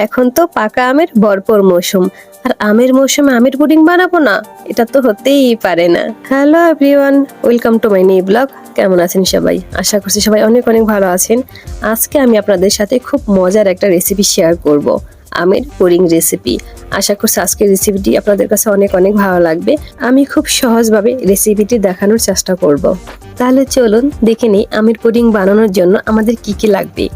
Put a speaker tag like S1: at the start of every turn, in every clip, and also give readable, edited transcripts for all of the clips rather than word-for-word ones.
S1: এখন তো পাকা আমের ভরপুর মৌসুম, আর আমের মৌসুমে আমের পুডিং বানাবো না, এটা তো হতেই পারে না। Hello everyone, welcome to my new blog. কেমন আছেন সবাই? আশা করছি সবাই অনেক অনেক ভালো আছেন। আজকে আমি আপনাদের সাথে খুব মজার একটা রেসিপি শেয়ার করব, আমের পুডিং রেসিপি। আশা করছি আজকের রেসিপিটি আপনাদের কাছে অনেক অনেক ভালো লাগবে। আমি খুব সহজভাবে রেসিপিটি দেখানোর চেষ্টা করব। তাহলে চলুন দেখে নিই আমের পুডিং বানানোর জন্য আমাদের কি কি লাগবে।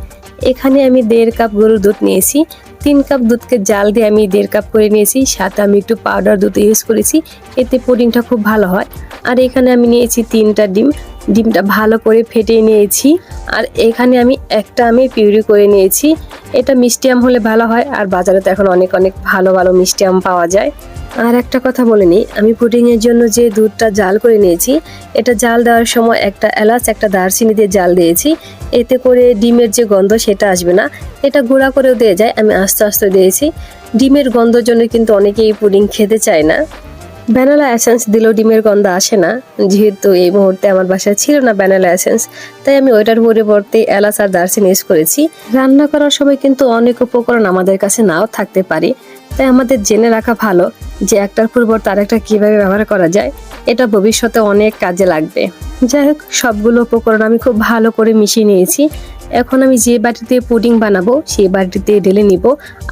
S1: এখানে আমি 1.5 কাপ গরুর দুধ নিয়েছি। 3 কাপ দুধকে জাল দিয়ে আমি 1.5 কাপ করে নিয়েছি। সাথে আমি একটু পাউডার দুধ ইউজ করেছি, এতে পুডিংটা খুব ভালো হয়। আর এখানে আমি নিয়েছি 3টা ডিম। ডিমটা ভালো করে ফেটিয়ে নিয়েছি। আর এখানে আমি একটা আমি পিউরি করে নিয়েছি। এটা মিষ্টি আম হলে ভালো হয়, আর বাজারে তো এখন অনেক অনেক ভালো ভালো মিষ্টি আম পাওয়া যায়। আর একটা কথা বলে নিই, আমি পুডিংয়ের জন্য যে দুধটা জাল করে নিয়েছি, এটা জাল দেওয়ার সময় একটা এলাচ একটা দারচিনি দিয়ে জাল দিয়েছি। এতে করে ডিমের যে গন্ধ সেটা আসবে না। এটা গুঁড়া করেও দিয়ে যায়, আমি আস্তে আস্তে দিয়েছি। ডিমের গন্ধর জন্য কিন্তু অনেকেই পুডিং খেতে চায় না। ভ্যানিলা এসেন্স দিলেও ডিমের গন্ধ আসে না। যেহেতু এই মুহূর্তে আমার বাসায় ছিল না ভ্যানিলা এসেন্স, তাই আমি ওইটার পরিবর্তে এলাচ আর দারচিনি ইউজ করেছি। রান্না করার সময় কিন্তু অনেক উপকরণ আমাদের কাছে নাও থাকতে পারে, তাই আমাদের জেনে রাখা ভালো যে একটার পরিবর্তে আরেকটা কিভাবে ব্যবহার করা যায়। এটা ভবিষ্যতে অনেক কাজে লাগবে। যাই হোক, সবগুলো উপকরণ আমি খুব ভালো করে মিশিয়ে নিয়েছি। এখন আমি যে বাটিতে পুডিং বানাবো সেই বাটিতে ঢেলে নিব।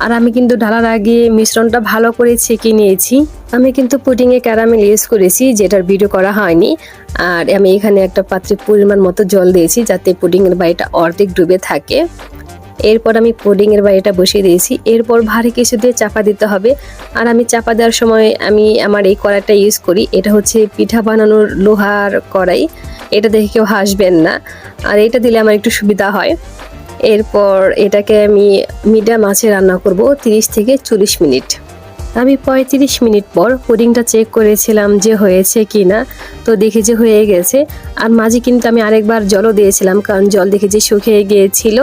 S1: আর আমি কিন্তু ঢালার আগে মিশ্রণটা ভালো করে ছেঁকে নিয়েছি। আমি কিন্তু পুডিংয়ে ক্যারামেল ইউজ করেছি, যেটার ভিডিও করা হয়নি। আর আমি এখানে একটা পাত্রে পরিমাণ মতো জল দিয়েছি, যাতে পুডিংয়ের বাটিটা অর্ধেক ডুবে থাকে। এরপর আমি পুডিংয়ের বাটিটা বসিয়ে দিয়েছি। এরপর ভারী কিছু দিয়ে চাপা দিতে হবে। আর আমি চাপা দেওয়ার সময় আমি আমার এই কড়াইটা ইউজ করি। এটা হচ্ছে পিঠা বানানোর লোহার কড়াই, এটা দেখে কেউ হাসবেন না। আর এটা দিলে আমার একটু সুবিধা হয়। এরপর এটাকে আমি মিডিয়াম আঁচে রান্না করব 30 থেকে 40 মিনিট। আমি 35 মিনিট পর পুডিংটা চেক করেছিলাম যে হয়েছে কি না, তো দেখি যে হয়ে গেছে। আর মাঝে কিন্তু আমি আরেকবার জলও দিয়েছিলাম, কারণ জল দেখে যে শুকিয়ে গিয়েছিল।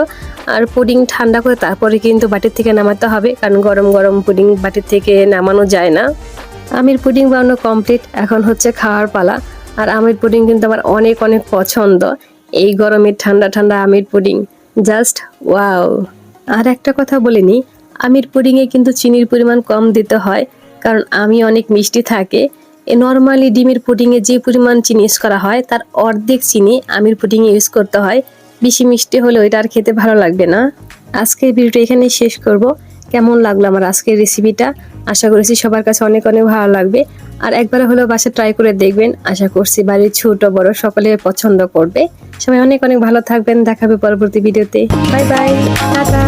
S1: আর পুডিং ঠান্ডা করে তারপরে কিন্তু বাটির থেকে নামাতে হবে, কারণ গরম গরম পুডিং বাটির থেকে নামানো যায় না। আমের পুডিং বানানো কমপ্লিট, এখন হচ্ছে খাওয়ার পালা। আর আমের পুডিং কিন্তু আমার অনেক অনেক পছন্দ। এই গরমে ঠান্ডা ঠান্ডা আমের পুডিং জাস্ট ওয়াও। আর একটা কথা বলে নিই, আমের পুডিংয়ে কিন্তু চিনির পরিমাণ কম দিতে হয়, কারণ আমি অনেক মিষ্টি থাকে। নর্মালি ডিমের পুডিংয়ে যে পরিমাণ চিনি ইউজ করা হয় তার অর্ধেক চিনি আমের পুডিংয়ে ইউজ করতে হয়। বেশি মিষ্টি হলে ওইটা আর খেতে ভালো লাগবে না। আজকের ভিডিওটা এখানেই শেষ করব। কেমন লাগলো আমার আজকের রেসিপিটা? আশা করছি সবার কাছে অনেক অনেক ভালো লাগবে। আর একবার হলেও বাসায় ট্রাই করে দেখবেন। আশা করছি বাড়ির ছোট বড় সকলে পছন্দ করবে। সবাই অনেক অনেক ভালো থাকবেন। দেখাবে পরবর্তী ভিডিওতে। Bye bye, tata.